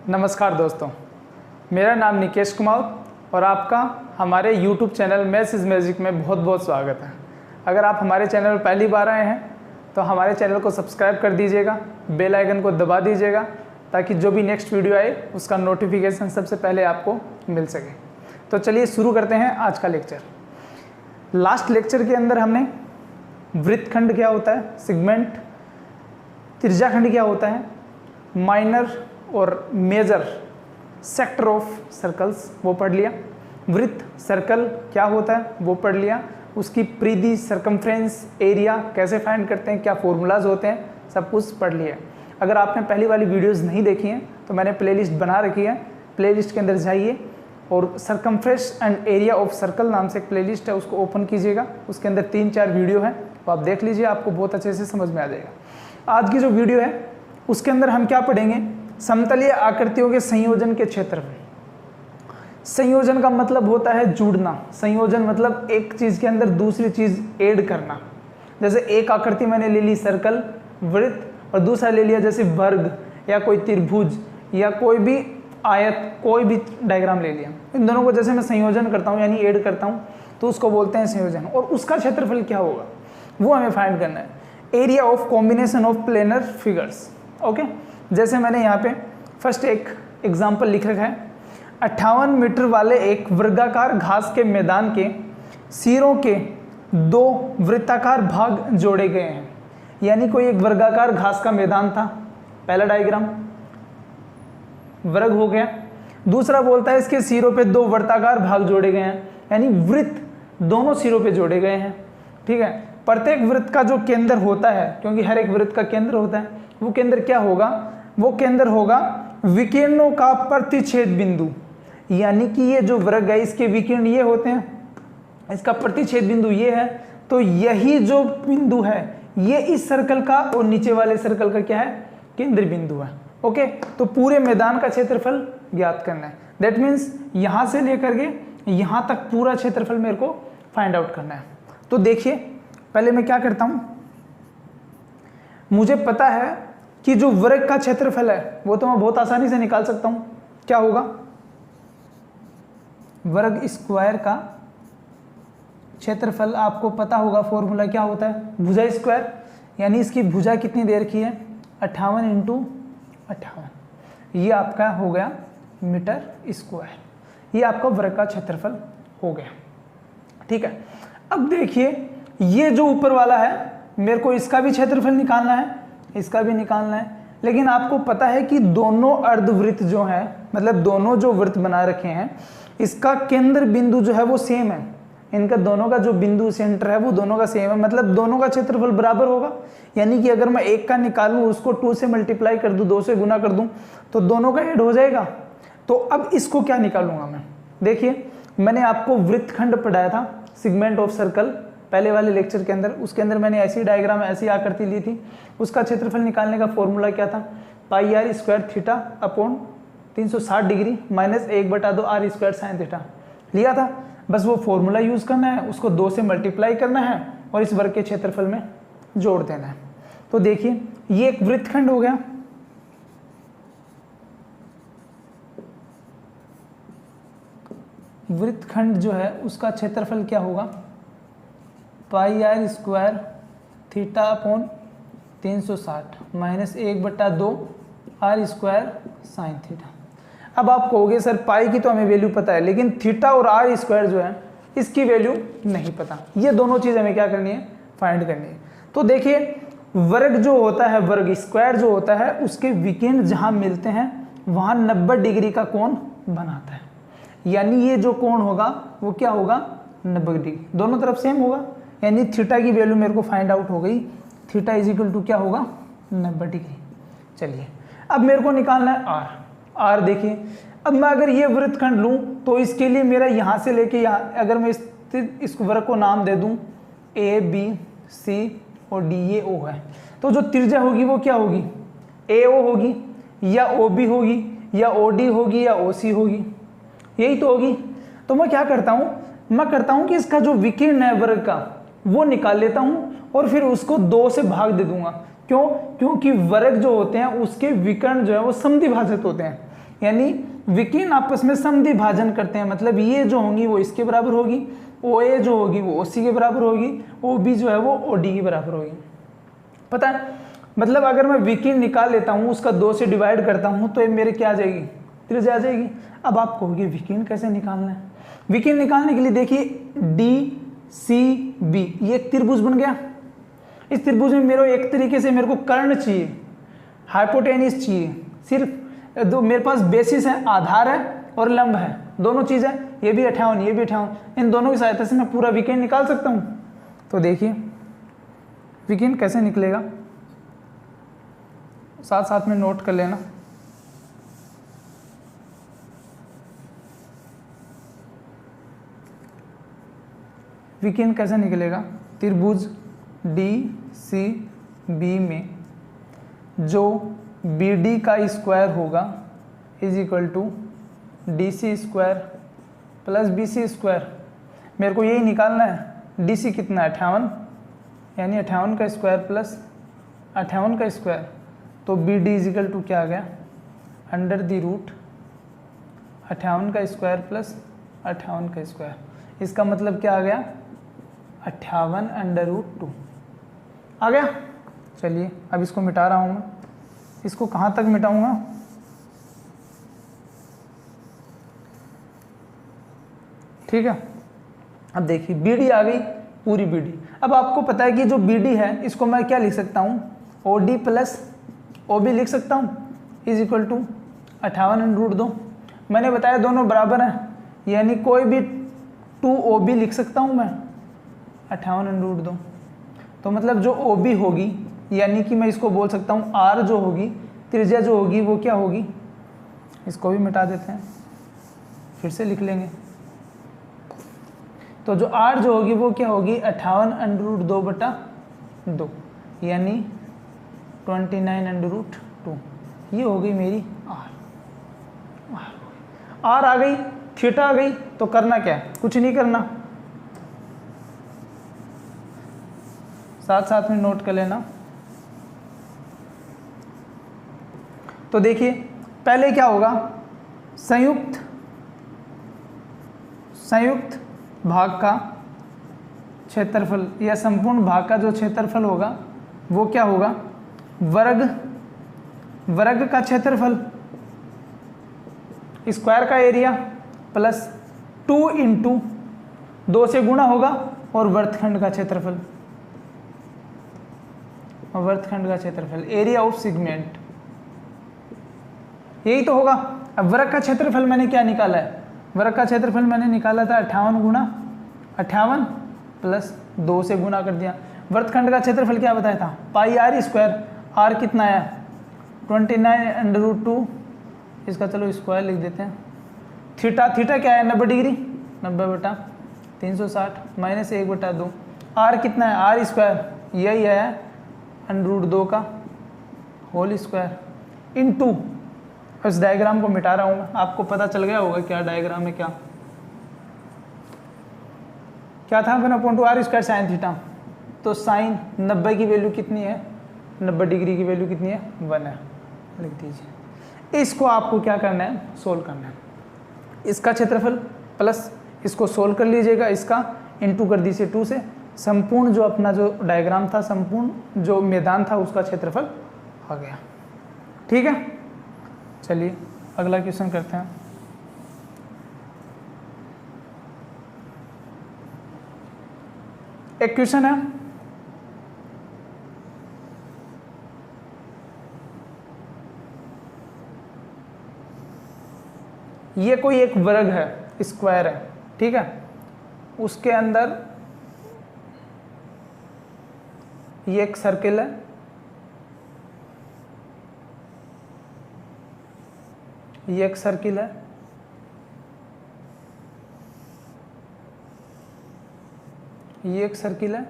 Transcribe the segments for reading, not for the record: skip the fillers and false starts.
नमस्कार दोस्तों, मेरा नाम निकेश कुमार और आपका हमारे YouTube channel maths is magic में बहुत बहुत स्वागत है। अगर आप हमारे चैनल पर पहली बार आए हैं तो हमारे चैनल को सब्सक्राइब कर दीजिएगा, बेल आइकन को दबा दीजिएगा ताकि जो भी नेक्स्ट वीडियो आए उसका नोटिफिकेशन सबसे पहले आपको मिल सके। तो चलिए शुरू करते हैं आज का लेक्चर। लास्ट लेक्चर के अंदर हमने वृत्तखंड क्या होता है, सेगमेंट, त्रिज्याखंड क्या होता है, माइनर और मेजर सेक्टर ऑफ सर्कल्स वो पढ़ लिया, वृत्त सर्कल क्या होता है वो पढ़ लिया, उसकी परिधि सरकमफ्रेंस एरिया कैसे फाइंड करते हैं, क्या फॉर्मूलाज होते हैं, सब कुछ पढ़ लिया। अगर आपने पहली वाली वीडियोस नहीं देखी हैं तो मैंने प्लेलिस्ट बना रखी है, प्लेलिस्ट के अंदर जाइए और circumference and area of circle नाम से एक प्लेलिस्ट है, उसको ओपन कीजिएगा। उसके अंदर 3-4 वीडियो हैं, तो आप देख लीजिए, आपको बहुत अच्छे से समझ में आ जाएगा। आज की जो वीडियो है उसके अंदर हम क्या पढ़ेंगे, समतलीय आकृतियों के संयोजन के क्षेत्रफल। संयोजन का मतलब होता है जुड़ना। संयोजन मतलब एक चीज के अंदर दूसरी चीज ऐड करना। जैसे एक आकृति मैंने ले ली सर्कल, वृत्त, और दूसरा ले लिया जैसे वर्ग या कोई त्रिभुज या कोई भी आयत, कोई भी डायग्राम ले लिया। इन दोनों को जैसे मैं संयोजन करता हूँ यानी ऐड करता हूँ तो उसको बोलते हैं संयोजन। और उसका क्षेत्रफल क्या होगा वो हमें फाइंड करना है। Area of combination of planar figures. Okay, जैसे मैंने यहाँ पे फर्स्ट एक एग्जाम्पल लिख रखा है। 58 मीटर वाले एक वर्गाकार घास के मैदान के सिरों के 2 वृत्ताकार भाग जोड़े गए हैं। यानी कोई एक वर्गाकार घास का मैदान था, पहला डायग्राम वर्ग हो गया। दूसरा बोलता है इसके सिरों पे 2 वृत्ताकार भाग जोड़े गए हैं, यानी वृत्त दोनों सिरों पे जोड़े गए हैं। ठीक है, प्रत्येक वृत्त का जो केंद्र होता है, क्योंकि हर एक वृत्त का केंद्र होता है, वो केंद्र क्या होगा, वो केंद्र होगा विकिरणों का प्रतिच्छेद बिंदु। यानी कि ये जो वर्ग है इसके विकिरण ये होते हैं, इसका प्रतिच्छेद बिंदु ये है, तो यही जो बिंदु है ये इस सर्कल का और नीचे वाले सर्कल का क्या है, केंद्र बिंदु है। ओके, तो पूरे मैदान का क्षेत्रफल ज्ञात करना है। दैट मीन्स यहां से लेकर के यहां तक पूरा क्षेत्रफल मेरे को फाइंड आउट करना है। तो देखिए, पहले मैं क्या करता हूं, मुझे पता है कि जो वर्ग का क्षेत्रफल है वो तो मैं बहुत आसानी से निकाल सकता हूं। क्या होगा, वर्ग स्क्वायर का क्षेत्रफल आपको पता होगा, फॉर्मूला क्या होता है, भुजा स्क्वायर। यानी इसकी भुजा कितनी देर की है, 58 × 58, ये आपका हो गया मीटर स्क्वायर। ये आपका वर्ग का क्षेत्रफल हो गया। ठीक है, अब देखिए ये जो ऊपर वाला है मेरे को इसका भी क्षेत्रफल निकालना है, इसका भी निकालना है। लेकिन आपको पता है कि दोनों अर्धवृत्त जो है, मतलब दोनों जो वृत्त बना रखे हैं, इसका केंद्र बिंदु जो है वो सेम है। इनका दोनों का जो बिंदु सेंटर है वो दोनों का सेम है, मतलब दोनों का क्षेत्रफल बराबर होगा। यानी कि अगर मैं एक का निकालूं, उसको 2 से मल्टीप्लाई कर दूं, 2 से गुना कर दूं, तो दोनों का ऐड हो जाएगा। तो अब इसको क्या निकालूंगा मैं, देखिए मैंने आपको वृत्तखंड पढ़ाया था, सेगमेंट ऑफ सर्कल, पहले वाले लेक्चर के अंदर। उसके अंदर मैंने ऐसी डायग्राम, ऐसी आकृति ली थी। उसका क्षेत्रफल निकालने का फॉर्मूला क्या था, πr² theta upon 360 degree minus 1/2 r² sine theta लिया था। बस वो फॉर्मूला यूज करना है, उसको 2 से मल्टीप्लाई करना है और इस वर्ग के क्षेत्रफल में जोड़ देना है। तो देखिए ये एक वृत्तखंड हो गया। वृत्तखंड जो है उसका क्षेत्रफल क्या होगा, πr² theta upon 360 minus 1/2 r² sine theta. अब आप कहोगे सर पाई की तो हमें वैल्यू पता है, लेकिन थीटा और r² जो है इसकी वैल्यू नहीं पता। ये दोनों चीज़ हमें क्या करनी है, फाइंड करनी है। तो देखिए वर्ग जो होता है, वर्ग स्क्वायर जो होता है, उसके विकिरण जहाँ मिलते हैं वहाँ 90 डिग्री का कोण बनाता है। यानी ये जो कोण होगा वो क्या होगा, 90 डिग्री, दोनों तरफ सेम होगा। यानी थीटा की वैल्यू मेरे को फाइंड आउट हो गई, थीटा = क्या होगा, 90 डिग्री। चलिए अब मेरे को निकालना है आर। देखिए अब मैं अगर ये वृत्तखंड लूँ तो इसके लिए मेरा यहाँ से लेके यहाँ, अगर मैं इस वर्ग को नाम दे दूँ ABC और D, ये O है, तो जो त्रिज्या होगी वो क्या होगी, AO होगी या OB होगी या OD होगी या OC होगी, यही तो होगी। तो मैं क्या करता हूँ, मैं करता हूँ कि इसका जो विकिरण है वर्ग का वो निकाल लेता हूँ और फिर उसको 2 से भाग दे दूंगा। क्यों? क्योंकि वर्ग जो होते हैं उसके विकर्ण जो है वो समद्विभाजक होते हैं। यानी विकीर्ण आपस में समद्वि भाजन करते हैं, मतलब ये जो होंगी वो इसके बराबर होगी, ओ ए जो होगी वो ओ सी के बराबर होगी, ओ बी जो है वो ओ डी के बराबर होगी। पता है, मतलब अगर मैं विकीर्ण निकाल लेता हूँ, उसका 2 से डिवाइड करता हूँ, तो ये मेरे क्या आ जाएगी, त्रिज्या आ जाएगी। अब आप कहोगे विकीर्ण कैसे निकालना है? विकीर्ण निकालने के लिए देखिए डी सी बी, ये एक त्रिभुज बन गया। इस त्रिभुज में एक तरीके से मेरे को कर्ण चाहिए, हाइपोटेनिस चाहिए, सिर्फ दो मेरे पास बेसिस है, आधार है और लंब है, दोनों चीज़ है, ये भी 58 ये भी 58, इन दोनों की सहायता से मैं पूरा विकीर्ण निकाल सकता हूँ। तो देखिए विकीर्ण कैसे निकलेगा, साथ साथ में नोट कर लेना। विकीर्ण कैसे निकलेगा, त्रिभुज डी सी बी में जो बी डी का स्क्वायर होगा is equal to D C square plus B C square. मेरे को यही निकालना है। डी सी कितना है 58, यानी 58 का स्क्वायर प्लस 58 का स्क्वायर, तो B D is equal to क्या आ गया, अंडर द रूट 58 का स्क्वायर प्लस 58 का स्क्वायर। इसका मतलब क्या आ गया, 58 अंडर रूट 2 आ गया। चलिए अब इसको मिटा रहा हूँ मैं। इसको कहाँ तक मिटाऊंगा, ठीक है। अब देखिए बी डी आ गई, पूरी बी डी। अब आपको पता है कि जो बी डी है इसको मैं क्या लिख सकता हूँ, O D plus O B लिख सकता हूँ, is equal to 58 under root 2। मैंने बताया दोनों बराबर हैं, यानी कोई भी 2 ओ बी लिख सकता हूँ मैं 58 अंडर रूट 2। तो मतलब जो ओ बी होगी, यानी कि मैं इसको बोल सकता हूँ आर जो होगी, त्रिज्या जो होगी वो क्या होगी, इसको भी मिटा देते हैं, फिर से लिख लेंगे। तो जो आर जो होगी वो क्या होगी, 58 अंडर रूट 2/2, यानी 29 अंडर रूट 2। ये हो गई मेरी आर आ गई, थीटा आ गई। तो करना क्या है, कुछ नहीं करना, साथ साथ में नोट कर लेना। तो देखिए पहले क्या होगा, संयुक्त भाग का क्षेत्रफल या संपूर्ण भाग का जो क्षेत्रफल होगा वो क्या होगा, वर्ग का क्षेत्रफल, स्क्वायर का एरिया प्लस 2 इंटू 2 से गुणा होगा और वृत्तखंड का क्षेत्रफल, एरिया ऑफ सेगमेंट, यही तो होगा। अब वर्ग का क्षेत्रफल मैंने क्या निकाला है, वर्ग का क्षेत्रफल मैंने निकाला था 58 गुणा 58 प्लस 2 से गुणा कर दिया। वृत्तखंड का क्षेत्रफल क्या बताया था, पाई आर स्क्वायर, आर कितना आया 29 अंडर रूट 2, इसका चलो स्क्वायर लिख देते हैं। थीटा क्या है 90 डिग्री, 90/360 माइनस 1/2। आर कितना है, आर स्क्वायर यही है अंडर रूट 2 का होल स्क्वायर इनटू, इस डायग्राम को मिटा रहा हूँ मैं, आपको पता चल गया होगा क्या डायग्राम है, क्या था 1/2 r² साइन थीटा। तो साइन 90 की वैल्यू कितनी है, 90 डिग्री की वैल्यू कितनी है 1 है, लिख दीजिए। इसको आपको क्या करना है, सोल्व करना है। इसका क्षेत्रफल प्लस इसको सोल्व कर लीजिएगा, इसका इंटू कर दीजिए 2 से, संपूर्ण जो अपना जो डायग्राम था, संपूर्ण जो मैदान था उसका क्षेत्रफल आ गया। ठीक है, चलिए अगला क्वेश्चन करते हैं। एक क्वेश्चन है, ये कोई एक वर्ग है, स्क्वायर है, ठीक है, उसके अंदर ये एक सर्किल है, ये एक सर्किल है, ये एक सर्किल है,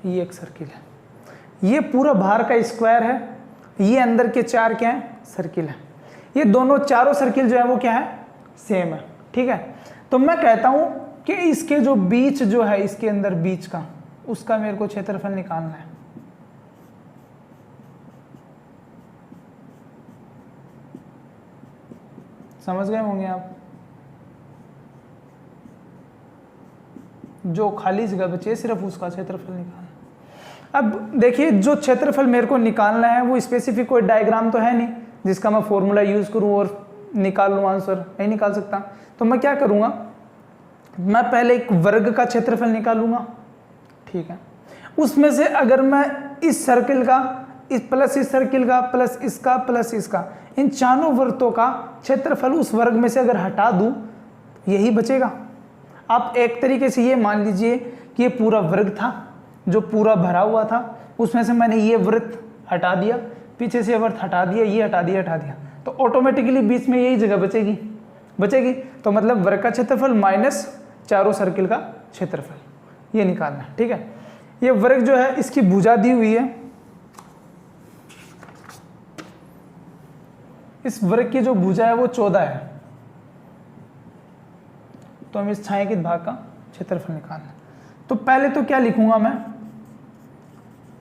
ये एक सर्किल है। ये पूरा बाहर का स्क्वायर है, ये अंदर के 4 क्या है, सर्किल है। ये दोनों चारों सर्किल जो है वो क्या है, सेम है। ठीक है, तो मैं कहता हूं कि इसके जो बीच जो है, इसके अंदर बीच का, उसका मेरे को क्षेत्रफल निकालना है। समझ गए होंगे आप। जो खाली जगह बची है सिर्फ उसका क्षेत्रफल निकालना। अब देखिए जो क्षेत्रफल मेरे को निकालना है वो स्पेसिफिक कोई डायग्राम तो है नहीं जिसका मैं फॉर्मूला यूज़ करूँ और निकाल लूँ आंसर, नहीं निकाल सकता। तो मैं क्या करूँगा, मैं पहले एक वर्ग का क्षेत्रफल निकालूंगा, ठीक है। उसमें से अगर मैं इस सर्किल का इस सर्किल का प्लस इसका इन चारों वृत्तों का क्षेत्रफल उस वर्ग में से अगर हटा दूं यही बचेगा। आप एक तरीके से ये मान लीजिए कि ये पूरा वर्ग था जो पूरा भरा हुआ था, उसमें से मैंने ये वृत्त हटा दिया, पीछे से वृत्त हटा दिया, ये हटा दिया, तो ऑटोमेटिकली बीच में यही जगह बचेगी। तो मतलब वर्ग का क्षेत्रफल माइनस चारों सर्किल का क्षेत्रफल, ये निकालना है, ठीक है। ये वर्ग जो है इसकी भुजा दी हुई है, इस वर्ग की जो भुजा है वो 14 है, तो हम इस छायांकित भाग का क्षेत्रफल निकालना है। तो पहले तो क्या लिखूंगा मैं,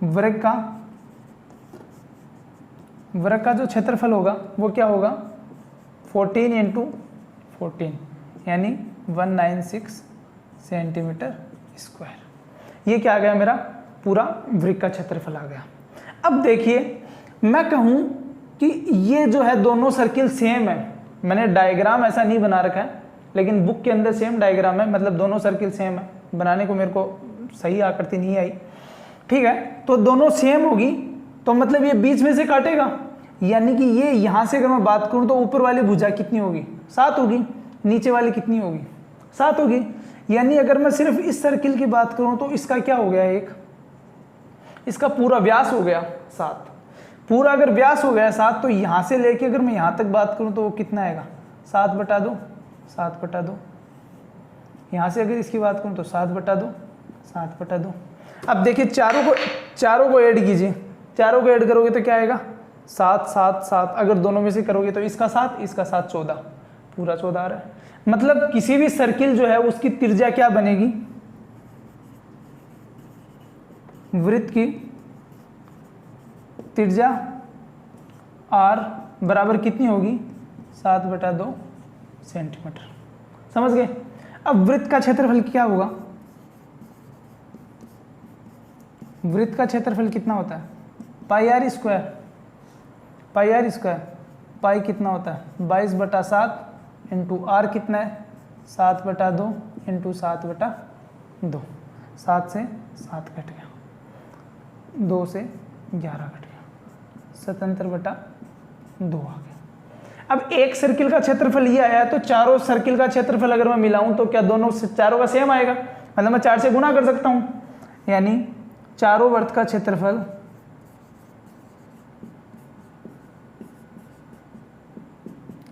वर्ग का जो क्षेत्रफल होगा वो क्या होगा 14 × 14 यानी 196 सेंटीमीटर स्क्वायर। ये क्या आ गया, मेरा पूरा वृत्त का क्षेत्रफल आ गया। अब देखिए मैं कहूँ कि ये जो है दोनों सर्किल सेम है, मैंने डायग्राम ऐसा नहीं बना रखा है लेकिन बुक के अंदर सेम डायग्राम है, मतलब दोनों सर्किल सेम है, बनाने को मेरे को सही आकृति नहीं आई, ठीक है। तो दोनों सेम होगी तो मतलब ये बीच में से काटेगा, यानी कि ये यहाँ से अगर मैं बात करूँ तो ऊपर वाली भुजा कितनी होगी 7 होगी, नीचे वाली कितनी होगी 7 होगी। यानी अगर मैं सिर्फ इस सर्किल की बात करूँ तो इसका क्या हो गया, एक इसका पूरा व्यास हो गया 7, पूरा अगर व्यास हो गया 7 तो यहाँ से लेके अगर मैं यहाँ तक बात करूँ तो वो कितना आएगा 7/2, यहाँ से अगर इसकी बात करूँ तो 7/2। अब देखिए चारों को ऐड कीजिए, चारों को ऐड करोगे तो क्या आएगा 7 7 7, अगर दोनों में से करोगे तो इसका 7 14, पूरा 14 आ रहा है। मतलब किसी भी सर्किल जो है उसकी त्रिज्या क्या बनेगी, वृत्त की त्रिज्या r बराबर कितनी होगी 7/2 सेंटीमीटर, समझ गए। अब वृत्त का क्षेत्रफल क्या होगा, वृत्त का क्षेत्रफल कितना होता है πr स्क्वायर, पाई कितना होता है 22/7 इंटू आर कितना है 7/2 इंटू 7/2, 7 से 7 कट गया, 2 से 11 कट गया, 77/2 आ गया। अब एक सर्किल का क्षेत्रफल ये आया तो चारों सर्किल का क्षेत्रफल अगर मैं मिलाऊं तो क्या दोनों चारों का सेम आएगा, मतलब मैं 4 से गुना कर सकता हूं, यानी चारों वर्त का क्षेत्रफल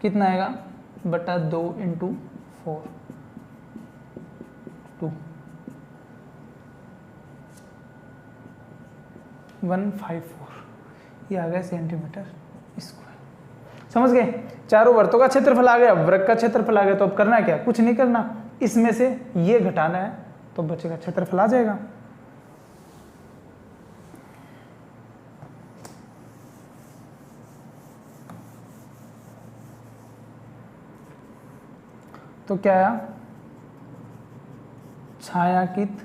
कितना आएगा बटा 2 इंटू 4 2 154, ये आ गया सेंटीमीटर स्क्वायर। समझ गए, चारों वर्तों का क्षेत्रफल आ गया, वृत्त का क्षेत्रफल आ गया। तो अब करना है क्या, कुछ नहीं करना, इसमें से ये घटाना है तो बचेगा क्षेत्रफल आ जाएगा। तो क्या आया, छायांकित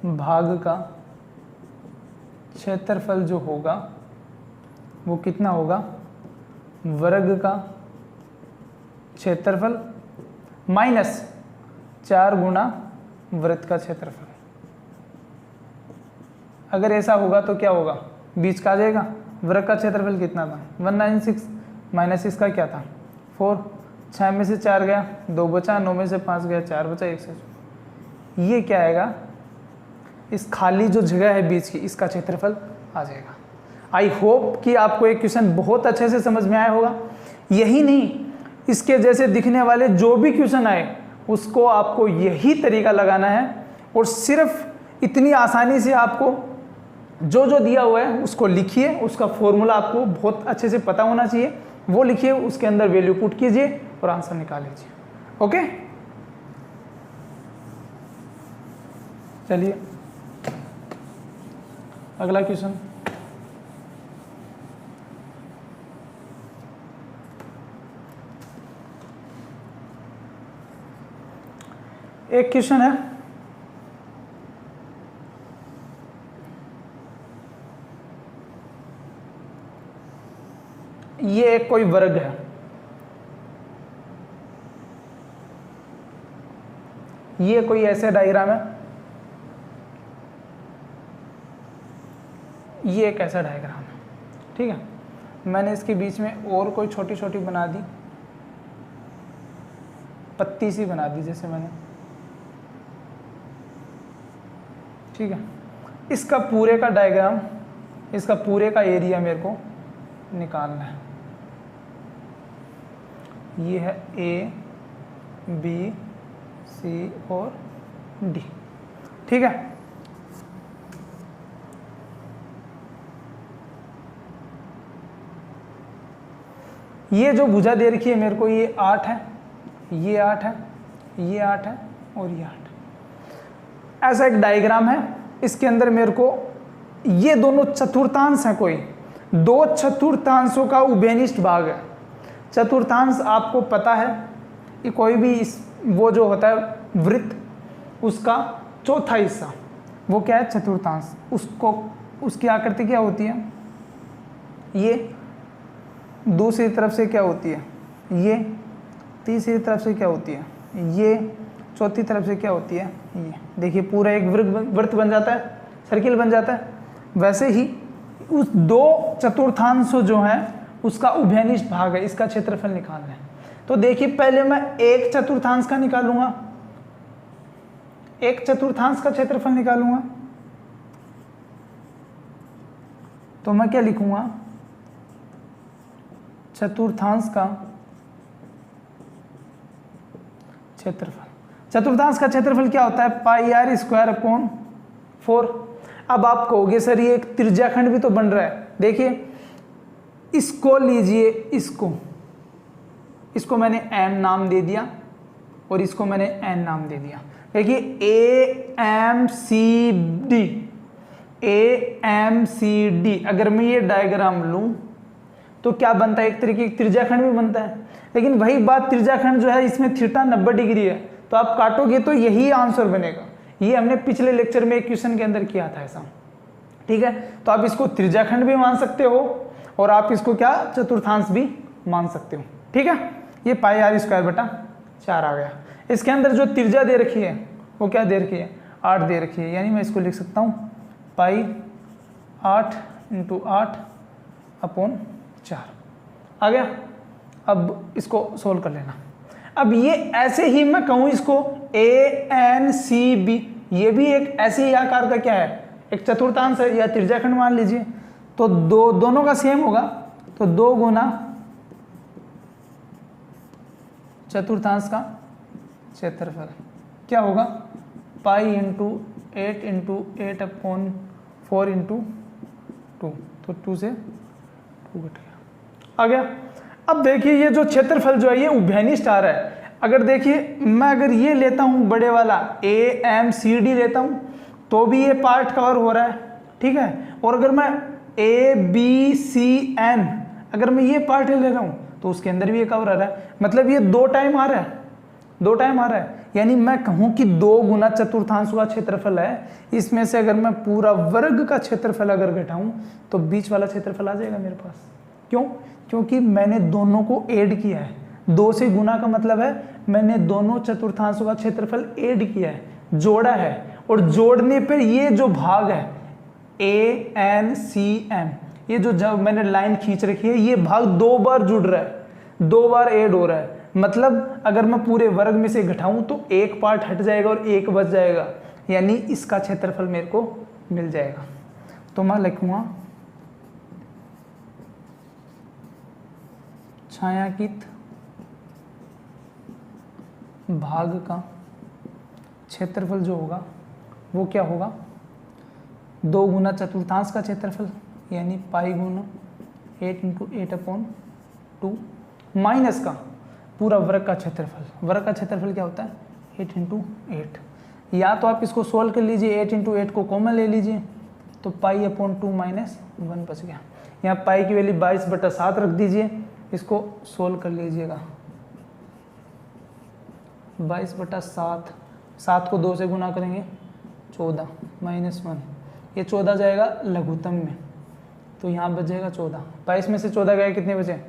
भाग का क्षेत्रफल जो होगा वो कितना होगा, वर्ग का क्षेत्रफल माइनस 4 गुना वृत्त का क्षेत्रफल। अगर ऐसा होगा तो क्या होगा, बीच का आ जाएगा। वृत्त का क्षेत्रफल कितना था 196, माइनस इसका क्या था 4, 6 में से 4 गया 2 बचा, 9 में से 5 गया 4 बचा, 1 से ये क्या आएगा, इस खाली जो जगह है बीच की इसका क्षेत्रफल आ जाएगा। आई होप कि आपको एक क्वेश्चन बहुत अच्छे से समझ में आया होगा। यही नहीं, इसके जैसे दिखने वाले जो भी क्वेश्चन आए उसको आपको यही तरीका लगाना है और सिर्फ इतनी आसानी से आपको जो जो दिया हुआ है उसको लिखिए, उसका फॉर्मूला आपको बहुत अच्छे से पता होना चाहिए, वो लिखिए, उसके अंदर वैल्यू पुट कीजिए और आंसर निकाल लीजिए। ओके, चलिए अगला क्वेश्चन। एक क्वेश्चन है, ये एक कोई वर्ग है, ये कोई ऐसे डायग्राम है, ये एक ऐसा डायग्राम है, ठीक है। मैंने इसके बीच में और कोई छोटी छोटी बना दी, पत्ती सी बना दी जैसे मैंने, ठीक है। इसका पूरे का डायग्राम, इसका पूरे का एरिया मेरे को निकालना है। ये है ए बी सी और डी, ठीक है। ये जो भुजा दे रखी है मेरे को, ये 8 है, ये 8 है, ये 8 है और ये 8। ऐसा एक डायग्राम है, इसके अंदर मेरे को ये दोनों चतुर्थांश हैं, कोई दो चतुर्थांशों का उभयनिष्ठ भाग है। चतुर्थांश आपको पता है कि कोई भी इस वो जो होता है वृत्त, उसका चौथा हिस्सा वो क्या है, चतुर्थांश। उसको उसकी आकृति क्या होती है, ये दूसरी तरफ से क्या होती है, ये तीसरी तरफ से क्या होती है, ये चौथी तरफ से क्या होती है, ये। देखिए पूरा एक वृत्त बन जाता है, सर्किल बन जाता है। वैसे ही उस दो चतुर्थांश जो हैं उसका उभयनिष्ठ भाग है, इसका क्षेत्रफल निकालना है। तो देखिए पहले मैं एक चतुर्थांश का निकालूंगा, एक चतुर्थांश का क्षेत्रफल निकालूंगा, तो मैं क्या लिखूंगा, चतुर्थांश का क्षेत्रफल। चतुर्थांश का क्षेत्रफल क्या होता है, पाई आर स्क्वायर अपॉन 4। अब आप कहोगे सर ये एक त्रिज्याखंड भी तो बन रहा है। देखिए इसको लीजिए, इसको मैंने एम नाम दे दिया और इसको मैंने एन नाम दे दिया। देखिए ए एम सी डी, अगर मैं ये डायग्राम लूं तो क्या बनता है, एक तरीके की त्रिज्याखंड भी बनता है। लेकिन वही बात, त्रिज्याखंड जो है इसमें थीटा 90 डिग्री है, तो आप काटोगे तो यही आंसर बनेगा। ये हमने पिछले लेक्चर में एक क्वेश्चन के अंदर किया था ऐसा, ठीक है। तो आप इसको त्रिज्याखंड भी मान सकते हो और आप इसको क्या, चतुर्थांश भी मान सकते हो, ठीक है। ये पाई आर स्क्वायर बटा 4 आ गया। इसके अंदर जो त्रिज्या दे रखी है वो क्या दे रखी है, 8 दे रखी है, यानी मैं इसको लिख सकता हूँ पाई 8 × 8 अपॉन 4 आ गया। अब इसको सोल्व कर लेना। अब ये ऐसे ही मैं कहूँ इसको ए एन सी बी, ये भी एक ऐसे ही आकार का क्या है, एक चतुर्थांश है या त्रिज्याखंड मान लीजिए। तो दोनों का सेम होगा, तो 2 गुना चतुर्थांश का क्षेत्रफल क्या होगा, पाई × 8 × 8 अपॉन 4 × 2, तो 2 से 2 घट गया, आ गया। अब देखिए ये जो क्षेत्रफल जो है ये उभयनिष्ठ आ रहा है। अगर देखिए मैं अगर ये लेता हूँ बड़े वाला ए एम सी डी लेता हूँ तो भी ये पार्ट कवर हो रहा है, ठीक है। और अगर मैं ए बी सी एन, अगर मैं ये पार्ट ले रहा हूँ तो उसके अंदर भी ये कवर आ रहा है, मतलब ये 2 टाइम आ रहा है, 2 टाइम आ रहा है। यानी मैं कहूँ कि 2 गुना चतुर्थांश का क्षेत्रफल है। इसमें से अगर मैं पूरा वर्ग का क्षेत्रफल अगर घटाऊँ तो बीच वाला क्षेत्रफल आ जाएगा मेरे पास। क्यों, क्योंकि मैंने दोनों को ऐड किया है। 2 से गुना का मतलब है मैंने दोनों चतुर्थांशों का क्षेत्रफल ऐड किया है, जोड़ा है। और जोड़ने पर ये जो भाग है ए एन सी एम, ये जो जब मैंने लाइन खींच रखी है, ये भाग 2 बार जुड़ रहा है, 2 बार ऐड हो रहा है। मतलब अगर मैं पूरे वर्ग में से घटाऊं तो एक पार्ट हट जाएगा और एक बच जाएगा, यानी इसका क्षेत्रफल मेरे को मिल जाएगा। तो मैं लिखूंगा छायांकित भाग का क्षेत्रफल जो होगा वो क्या होगा, 2 गुना चतुर्थांश का क्षेत्रफल यानी पाई गुना 8 × 8 अपॉन 2 माइनस का पूरा वर्ग का क्षेत्रफल। वर्ग का क्षेत्रफल क्या होता है 8 × 8। या तो आप इसको सोल्व कर लीजिए, 8 × 8 को कॉमन ले लीजिए तो पाई अपॉन 2 माइनस 1 बच गया। यहाँ पाई की वैल्यू 22/7 रख दीजिए, इसको सोल्व कर लीजिएगा। 22/7 7 को 2 से गुना करेंगे 14 -1, ये 14 जाएगा लघुत्तम में, तो यहाँ बच जाएगा 14। 22 में से 14 गए, कितने बचे?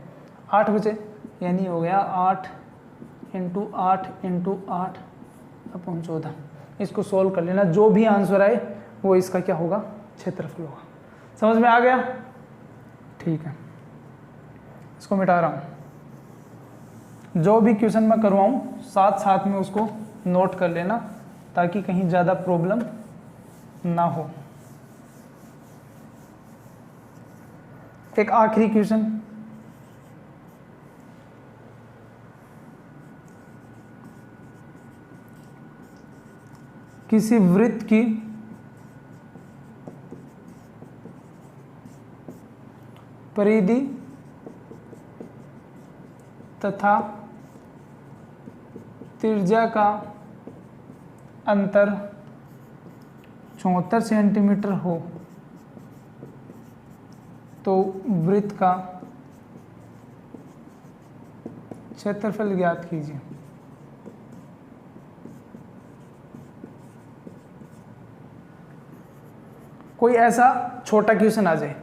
8 बचे, यानी हो गया 8 × 8 × 8 अपॉन 14। इसको सोल्व कर लेना, जो भी आंसर आए वो इसका क्या होगा? क्षेत्रफल होगा। समझ में आ गया? ठीक है, इसको मिटा रहा हूँ। जो भी क्वेश्चन मैं करवाऊँ साथ साथ में उसको नोट कर लेना, ताकि कहीं ज़्यादा प्रॉब्लम ना हो। एक आखिरी क्वेश्चन, किसी वृत्त की परिधि तथा त्रिज्या का अंतर 74 सेंटीमीटर हो तो वृत्त का क्षेत्रफल ज्ञात कीजिए। कोई ऐसा छोटा क्वेश्चन आ जाए,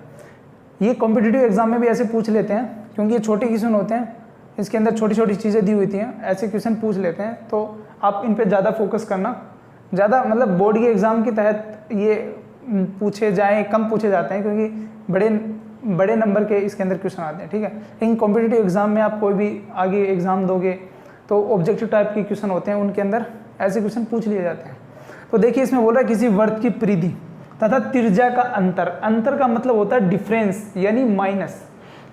ये कॉम्पिटिटिव एग्जाम में भी ऐसे पूछ लेते हैं, क्योंकि ये छोटे क्वेश्चन होते हैं, इसके अंदर छोटी छोटी चीज़ें दी हुई हैं, ऐसे क्वेश्चन पूछ लेते हैं। तो आप इन पे ज़्यादा फोकस करना, ज़्यादा मतलब बोर्ड के एग्ज़ाम के तहत ये पूछे जाएं, कम पूछे जाते हैं, क्योंकि बड़े नंबर के इसके अंदर क्वेश्चन आते हैं, ठीक है। लेकिन कॉम्पिटिटिव एग्जाम में आप कोई भी आगे एग्ज़ाम दोगे तो ऑब्जेक्टिव टाइप के क्वेश्चन होते हैं, उनके अंदर ऐसे क्वेश्चन पूछ लिए जाते हैं। तो देखिए इसमें बोल रहा है किसी वृत्त की परिधि तथा त्रिज्या का अंतर, अंतर का मतलब होता है डिफरेंस यानी माइनस,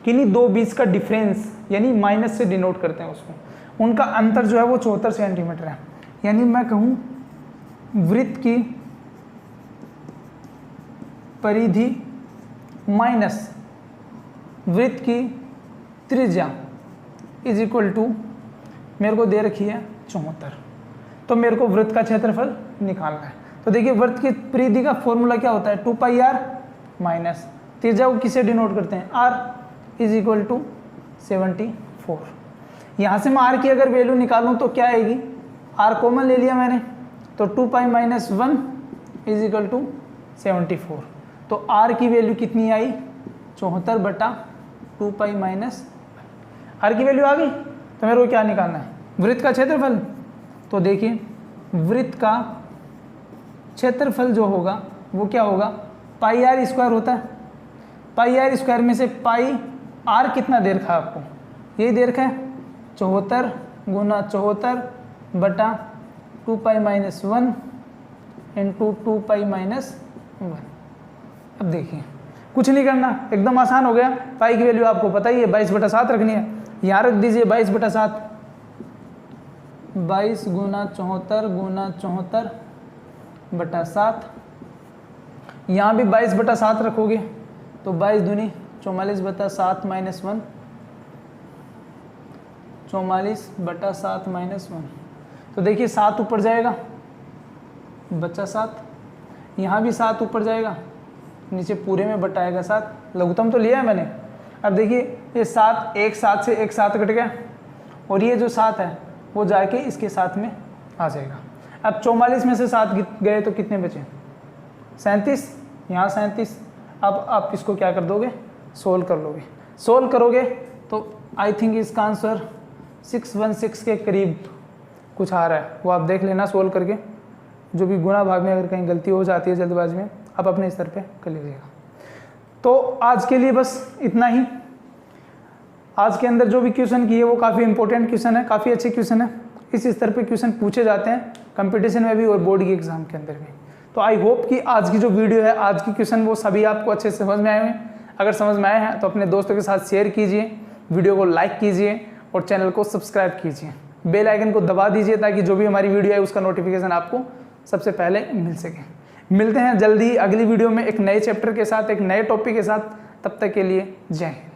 किन्हीं दो बीच का डिफरेंस यानी माइनस से डिनोट करते हैं उसको। उनका अंतर जो है वो 74 सेंटीमीटर है, यानी मैं कहूँ वृत्त की परिधि माइनस वृत्त की त्रिज्या इज इक्वल टू, मेरे को दे रखी है 74, तो मेरे को वृत्त का क्षेत्रफल निकालना है। तो देखिए वृत्त की परिधि का फॉर्मूला क्या होता है? 2πr माइनस त्रिज्या को किसे डिनोट करते हैं? r is equal to 74। यहाँ से मैं r की अगर वैल्यू निकालूँ तो क्या आएगी? r कॉमन ले लिया मैंने, तो 2π - 1 इज इक्वल टू 74। तो r की वैल्यू कितनी आई? 74/2π - r की वैल्यू आ गई। तो मेरे को क्या निकालना है? वृत्त का क्षेत्रफल। तो देखिए वृत्त का क्षेत्रफल जो होगा वो क्या होगा? πr² होता है। πr² में से पाई r कितना दे रखा है आपको? यही दे रखा है 74 × 74/2π - 1 × 2π - 1। अब देखिए कुछ नहीं करना, एकदम आसान हो गया। पाई की वैल्यू आपको पता ही है 22/7 रखनी है, यहाँ रख दीजिए 22/7, 22 × 74 × 74/7। यहाँ भी 22/7 रखोगे तो 22 दूनी 44/7 - 1, 44/7 - 1। तो देखिए 7 ऊपर जाएगा, बचा 7, यहाँ भी 7 ऊपर जाएगा, नीचे पूरे में बटाएगा 7, लघुत्तम तो लिया है मैंने। अब देखिए ये 7, एक 7 से एक 7 कट गया, और ये जो 7 है वो जाके इसके साथ में आ जाएगा। अब 44 में से 7 गए तो कितने बचे? 37, यहाँ 37। अब आप इसको क्या कर दोगे? सोल्व कर लोगे। सोल्व करोगे तो आई थिंक इसका आंसर 616 के करीब कुछ आ रहा है, वो आप देख लेना सोल्व करके। जो भी गुणा भाग में अगर कहीं गलती हो जाती है जल्दबाजी में, आप अपने स्तर पे कर लीजिएगा। तो आज के लिए बस इतना ही। आज के अंदर जो भी क्वेश्चन किए वो काफ़ी इंपॉर्टेंट क्वेश्चन है, काफ़ी अच्छे क्वेश्चन है। इस स्तर पे क्वेश्चन पूछे जाते हैं कंपटीशन में भी और बोर्ड के एग्जाम के अंदर भी। तो आई होप कि आज की जो वीडियो है, आज की क्वेश्चन वो सभी आपको अच्छे से समझ में आए हैं। अगर समझ में आए हैं तो अपने दोस्तों के साथ शेयर कीजिए, वीडियो को लाइक कीजिए और चैनल को सब्सक्राइब कीजिए। बेल आइकन को दबा दीजिए ताकि जो भी हमारी वीडियो है उसका नोटिफिकेशन आपको सबसे पहले मिल सके। मिलते हैं जल्दी ही अगली वीडियो में एक नए चैप्टर के साथ, एक नए टॉपिक के साथ। तब तक के लिए जय हिंद।